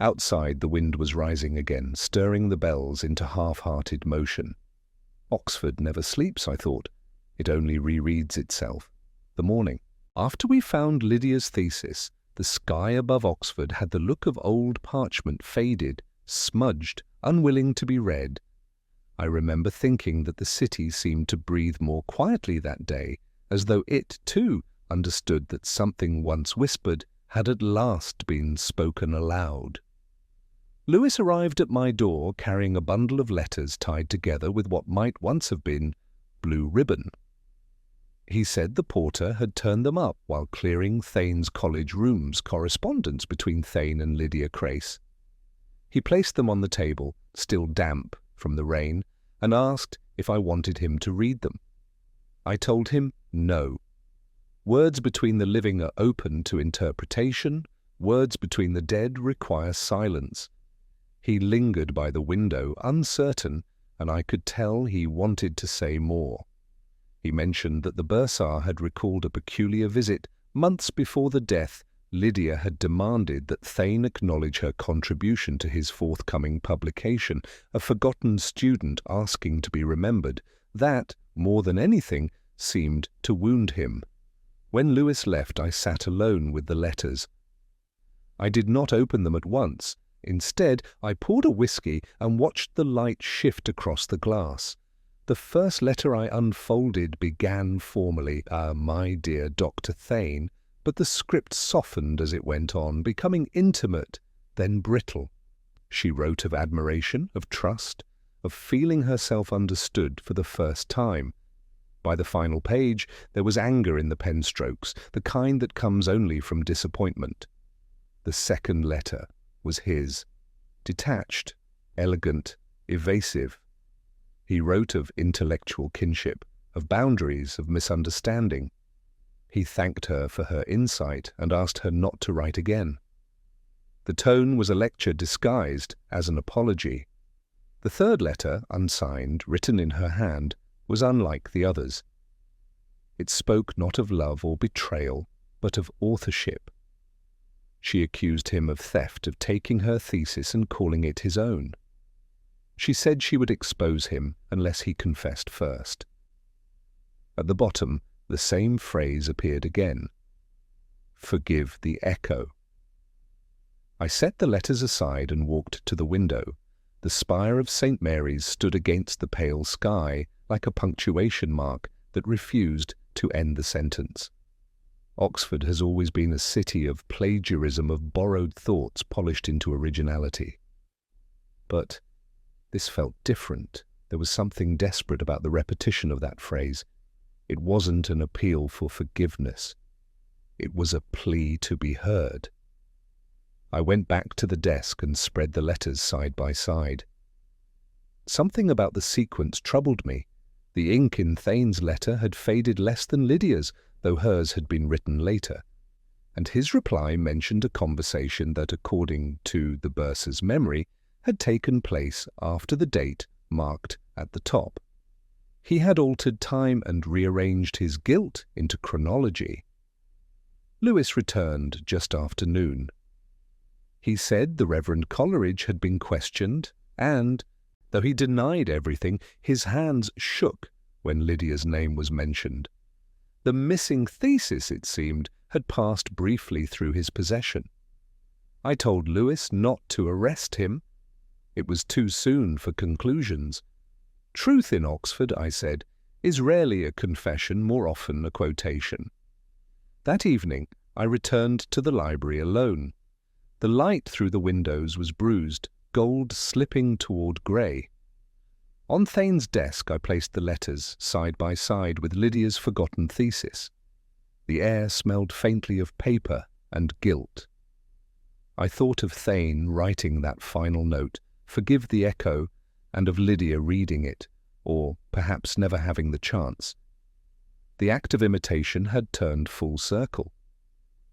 Outside the wind was rising again, stirring the bells into half-hearted motion. Oxford never sleeps, I thought. It only rereads itself. The morning. After we found Lydia's thesis, the sky above Oxford had the look of old parchment, faded, smudged, unwilling to be read. I remember thinking that the city seemed to breathe more quietly that day, as though it, too, understood that something once whispered had at last been spoken aloud. Lewis arrived at my door carrying a bundle of letters tied together with what might once have been blue ribbon. He said the porter had turned them up while clearing Thane's college rooms, correspondence between Thane and Lydia Crace. He placed them on the table, still damp from the rain, and asked if I wanted him to read them. I told him no. Words between the living are open to interpretation, words between the dead require silence. He lingered by the window, uncertain, and I could tell he wanted to say more. He mentioned that the bursar had recalled a peculiar visit Months before the death, Lydia had demanded that Thane acknowledge her contribution to his forthcoming publication, A Forgotten Student Asking to be Remembered. That, more than anything, seemed to wound him. When Lewis left, I sat alone with the letters. I did not open them at once. Instead, I poured a whiskey and watched the light shift across the glass. The first letter I unfolded began formally, My dear Dr. Thane, but the script softened as it went on, becoming intimate, then brittle. She wrote of admiration, of trust, of feeling herself understood for the first time. By the final page, there was anger in the pen strokes, the kind that comes only from disappointment. The second letter was his, detached, elegant, evasive. He wrote of intellectual kinship, of boundaries, of misunderstanding. He thanked her for her insight and asked her not to write again. The tone was a lecture disguised as an apology. The third letter, unsigned, written in her hand, was unlike the others. It spoke not of love or betrayal, but of authorship. She accused him of theft, of taking her thesis and calling it his own. She said she would expose him unless he confessed first. At the bottom, the same phrase appeared again. Forgive the echo. I set the letters aside and walked to the window. The spire of St. Mary's stood against the pale sky, like a punctuation mark that refused to end the sentence. Oxford has always been a city of plagiarism, of borrowed thoughts polished into originality. But this felt different. There was something desperate about the repetition of that phrase. It wasn't an appeal for forgiveness. It was a plea to be heard. I went back to the desk and spread the letters side by side. Something about the sequence troubled me. The ink in Thane's letter had faded less than Lydia's, though hers had been written later, and his reply mentioned a conversation that, according to the bursar's memory, had taken place after the date marked at the top. He had altered time and rearranged his guilt into chronology. Lewis returned just after noon. He said the Reverend Coleridge had been questioned, and, though he denied everything, his hands shook when Lydia's name was mentioned. The missing thesis, it seemed, had passed briefly through his possession. I told Lewis not to arrest him. It was too soon for conclusions. Truth in Oxford, I said, is rarely a confession, more often a quotation. That evening I returned to the library alone. The light through the windows was bruised, gold slipping toward grey. On Thane's desk I placed the letters side by side with Lydia's forgotten thesis. The air smelled faintly of paper and guilt. I thought of Thane writing that final note, forgive the echo, and of Lydia reading it, or perhaps never having the chance. The act of imitation had turned full circle.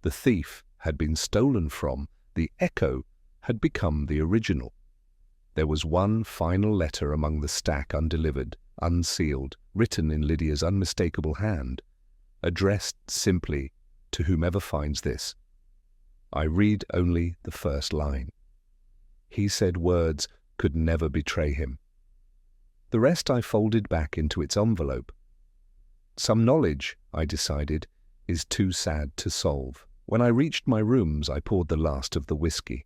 The thief had been stolen from, the echo had become the original. There was one final letter among the stack undelivered, unsealed, written in Lydia's unmistakable hand, addressed simply to whomever finds this. I read only the first line. He said words could never betray him. The rest I folded back into its envelope. Some knowledge, I decided, is too sad to solve. When I reached my rooms, I poured the last of the whiskey.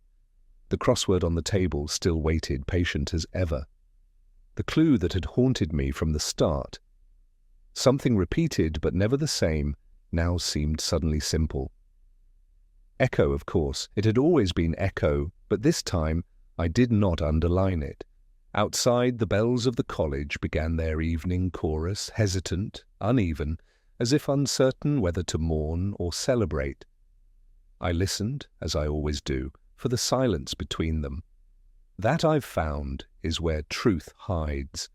The crossword on the table still waited, patient as ever. The clue that had haunted me from the start, something repeated but never the same, now seemed suddenly simple. Echo, of course. It had always been echo, but this time I did not underline it. Outside, the bells of the college began their evening chorus, hesitant, uneven, as if uncertain whether to mourn or celebrate. I listened, as I always do, for the silence between them. That, I've found, is where truth hides.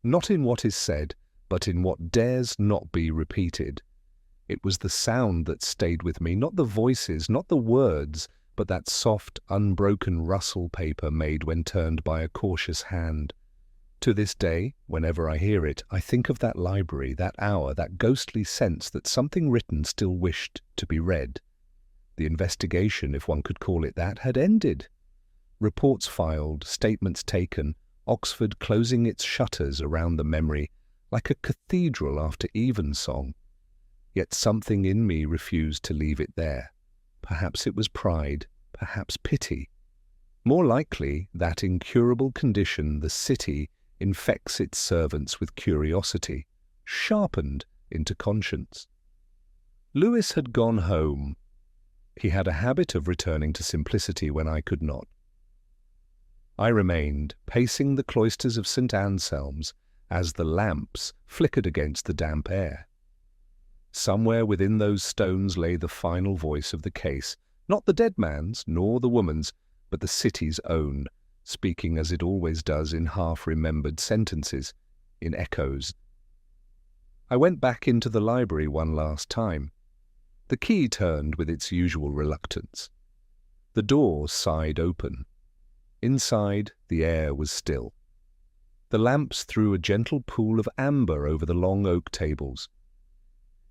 Not in what is said, but in what dares not be repeated. It was the sound that stayed with me, not the voices, not the words, but that soft, unbroken rustle paper made when turned by a cautious hand. To this day, whenever I hear it, I think of that library, that hour, that ghostly sense that something written still wished to be read. The investigation, if one could call it that, had ended. Reports filed, statements taken, Oxford closing its shutters around the memory, like a cathedral after evensong. Yet something in me refused to leave it there. Perhaps it was pride, perhaps pity. More likely, that incurable condition, the city, infects its servants with curiosity, sharpened into conscience. Lewis had gone home. He had a habit of returning to simplicity when I could not. I remained, pacing the cloisters of St. Anselm's as the lamps flickered against the damp air. Somewhere within those stones lay the final voice of the case, not the dead man's nor the woman's, but the city's own, speaking as it always does in half-remembered sentences, in echoes. I went back into the library one last time. The key turned with its usual reluctance. The door sighed open. Inside, the air was still. The lamps threw a gentle pool of amber over the long oak tables.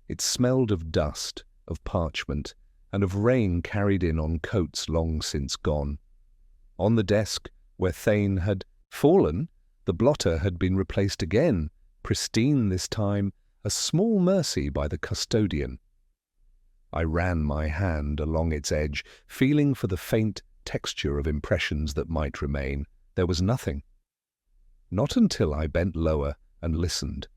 It smelled of dust, of parchment, and of rain carried in on coats long since gone. On the desk, where Thane had fallen, the blotter had been replaced again, pristine this time, a small mercy by the custodian. I ran my hand along its edge, feeling for the faint texture of impressions that might remain. There was nothing. Not until I bent lower and listened.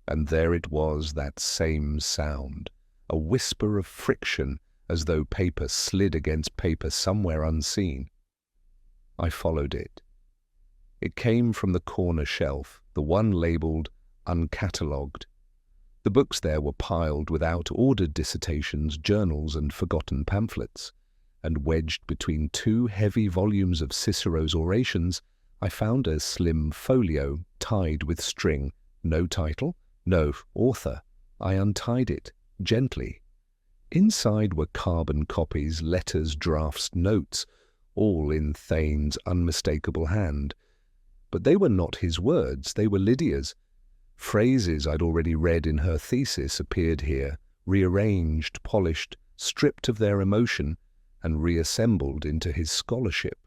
And there it was, that same sound, a whisper of friction, as though paper slid against paper somewhere unseen. I followed it. It came from the corner shelf, the one labelled uncatalogued. The books there were piled with out-ordered dissertations, journals, and forgotten pamphlets, and wedged between two heavy volumes of Cicero's orations, I found a slim folio tied with string. No title, no author. I untied it, gently. Inside were carbon copies, letters, drafts, notes, all in Thane's unmistakable hand. But they were not his words, they were Lydia's. Phrases I'd already read in her thesis appeared here, rearranged, polished, stripped of their emotion, and reassembled into his scholarship.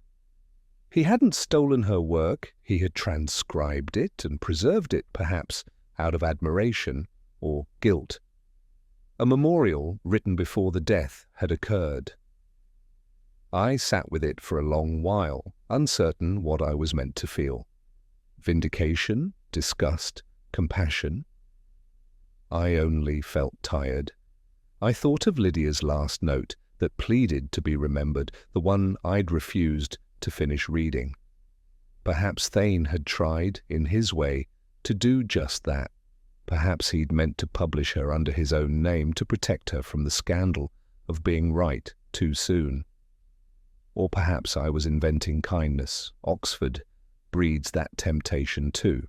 He hadn't stolen her work, he had transcribed it and preserved it, perhaps, out of admiration or guilt. A memorial, written before the death, had occurred. I sat with it for a long while, uncertain what I was meant to feel. Vindication, disgust, compassion. I only felt tired. I thought of Lydia's last note that pleaded to be remembered, the one I'd refused to finish reading. Perhaps Thane had tried, in his way, to do just that. Perhaps he'd meant to publish her under his own name to protect her from the scandal of being right too soon. Or perhaps I was inventing kindness. Oxford breeds that temptation too.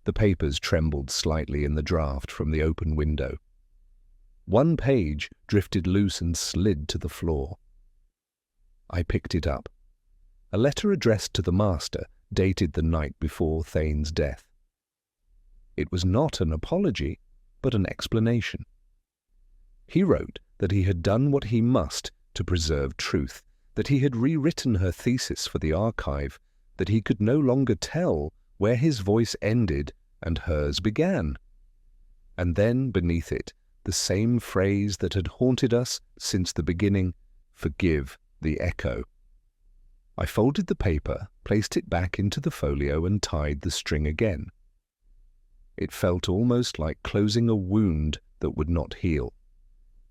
The papers trembled slightly in the draught from the open window. One page drifted loose and slid to the floor. I picked it up. A letter addressed to the master, dated the night before Thane's death. It was not an apology, but an explanation. He wrote that he had done what he must to preserve truth, that he had rewritten her thesis for the archive, that he could no longer tell where his voice ended and hers began. And then, beneath it, the same phrase that had haunted us since the beginning, "Forgive the echo." I folded the paper, placed it back into the folio, and tied the string again. It felt almost like closing a wound that would not heal.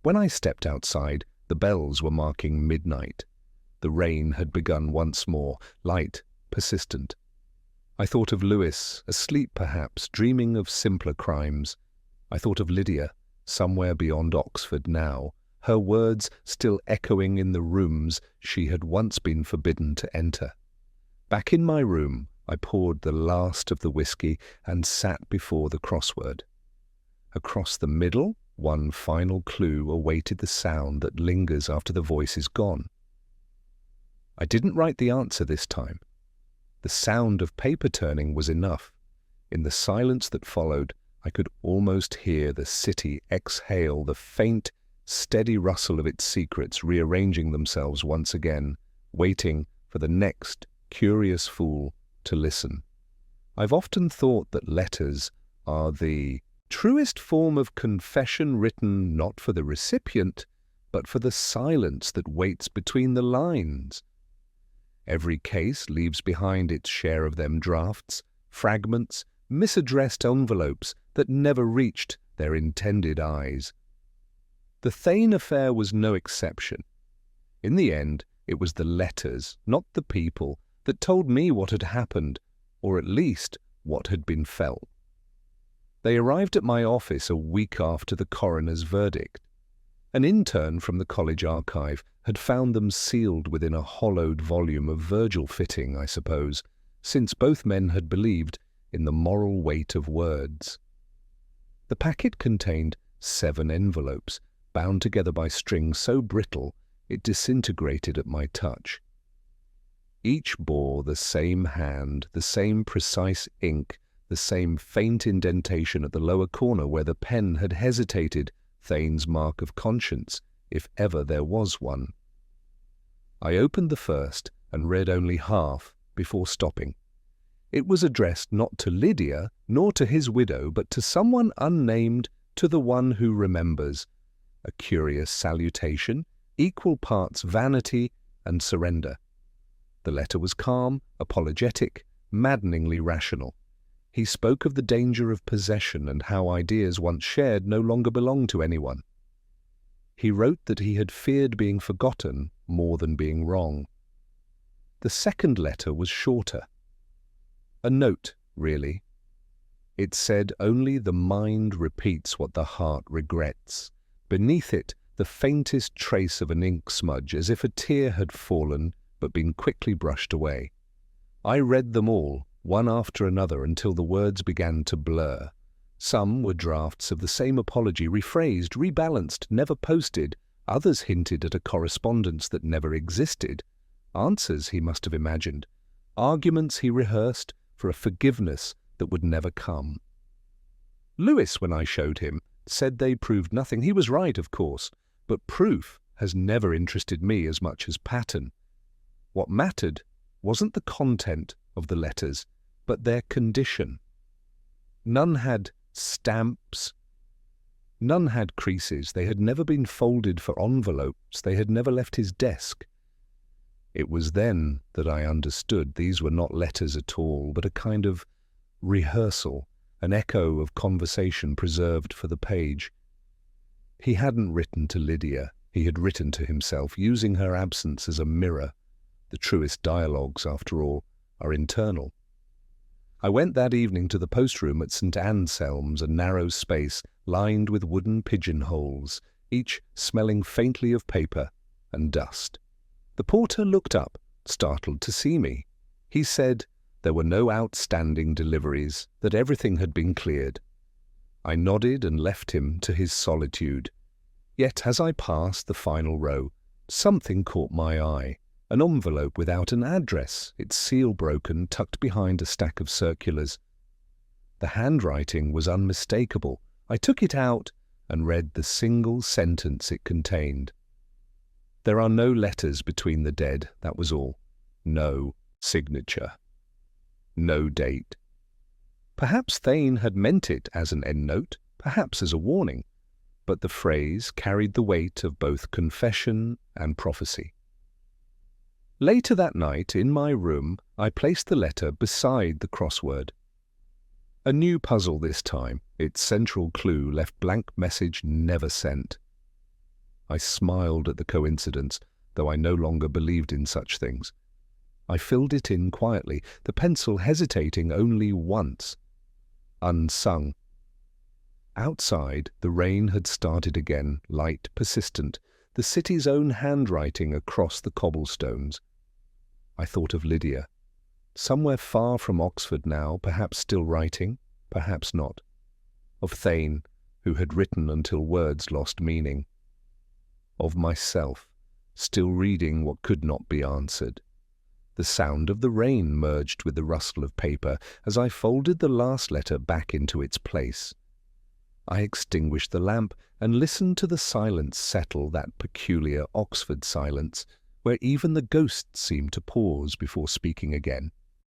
When I stepped outside, the bells were marking midnight. The rain had begun once more, light, persistent. I thought of Lewis, asleep perhaps, dreaming of simpler crimes. I thought of Lydia, somewhere beyond Oxford now, her words still echoing in the rooms she had once been forbidden to enter. Back in my room, I poured the last of the whiskey and sat before the crossword. Across the middle, one final clue awaited the sound that lingers after the voice is gone. I didn't write the answer this time. The sound of paper turning was enough. In the silence that followed, I could almost hear the city exhale the faint, steady rustle of its secrets rearranging themselves once again, waiting for the next curious fool to listen. I've often thought that letters are the truest form of confession written not for the recipient, but for the silence that waits between the lines. Every case leaves behind its share of them drafts, fragments, misaddressed envelopes that never reached their intended eyes. The Thane affair was no exception. In the end, it was the letters, not the people, that told me what had happened, or at least what had been felt. They arrived at my office a week after the coroner's verdict. An intern from the college archive had found them sealed within a hollowed volume of Virgil fitting, I suppose, since both men had believed in the moral weight of words. The packet contained 7 envelopes, bound together by string so brittle it disintegrated at my touch. Each bore the same hand, the same precise ink, the same faint indentation at the lower corner where the pen had hesitated, Thane's mark of conscience, if ever there was one. I opened the first and read only half before stopping. It was addressed not to Lydia, nor to his widow, but to someone unnamed, to the one who remembers. A curious salutation, equal parts vanity and surrender. The letter was calm, apologetic, maddeningly rational. He spoke of the danger of possession and how ideas once shared no longer belonged to anyone. He wrote that he had feared being forgotten more than being wrong. The second letter was shorter. A note, really. It said only the mind repeats what the heart regrets. Beneath it, the faintest trace of an ink smudge, as if a tear had fallen but been quickly brushed away. I read them all, one after another, until the words began to blur. Some were drafts of the same apology, rephrased, rebalanced, never posted. Others hinted at a correspondence that never existed. Answers he must have imagined. Arguments he rehearsed for a forgiveness that would never come. Lewis, when I showed him, said they proved nothing. He was right, of course, but proof has never interested me as much as pattern. What mattered wasn't the content of the letters, but their condition. None had stamps. None had creases. They had never been folded for envelopes. They had never left his desk. It was then that I understood these were not letters at all, but a kind of rehearsal, an echo of conversation preserved for the page. He hadn't written to Lydia. He had written to himself, using her absence as a mirror. The truest dialogues, after all, are internal. I went that evening to the post-room at St. Anselm's, a narrow space lined with wooden pigeonholes, each smelling faintly of paper and dust. The porter looked up, startled to see me. He said there were no outstanding deliveries, that everything had been cleared. I nodded and left him to his solitude. Yet as I passed the final row, something caught my eye. An envelope without an address, its seal broken, tucked behind a stack of circulars. The handwriting was unmistakable. I took it out and read the single sentence it contained. There are no letters between the dead, that was all. No signature. No date. Perhaps Thane had meant it as an endnote, perhaps as a warning, but the phrase carried the weight of both confession and prophecy. Later that night, in my room, I placed the letter beside the crossword. A new puzzle this time, its central clue left blank message never sent. I smiled at the coincidence, though I no longer believed in such things. I filled it in quietly, the pencil hesitating only once. Unsung. Outside, the rain had started again, light, persistent, the city's own handwriting across the cobblestones. I thought of Lydia. Somewhere far from Oxford now, perhaps still writing, perhaps not. Of Thane, who had written until words lost meaning. Of myself, still reading what could not be answered. The sound of the rain merged with the rustle of paper as I folded the last letter back into its place. I extinguished the lamp and listened to the silence settle, that peculiar Oxford silence, where even the ghosts seemed to pause before speaking again.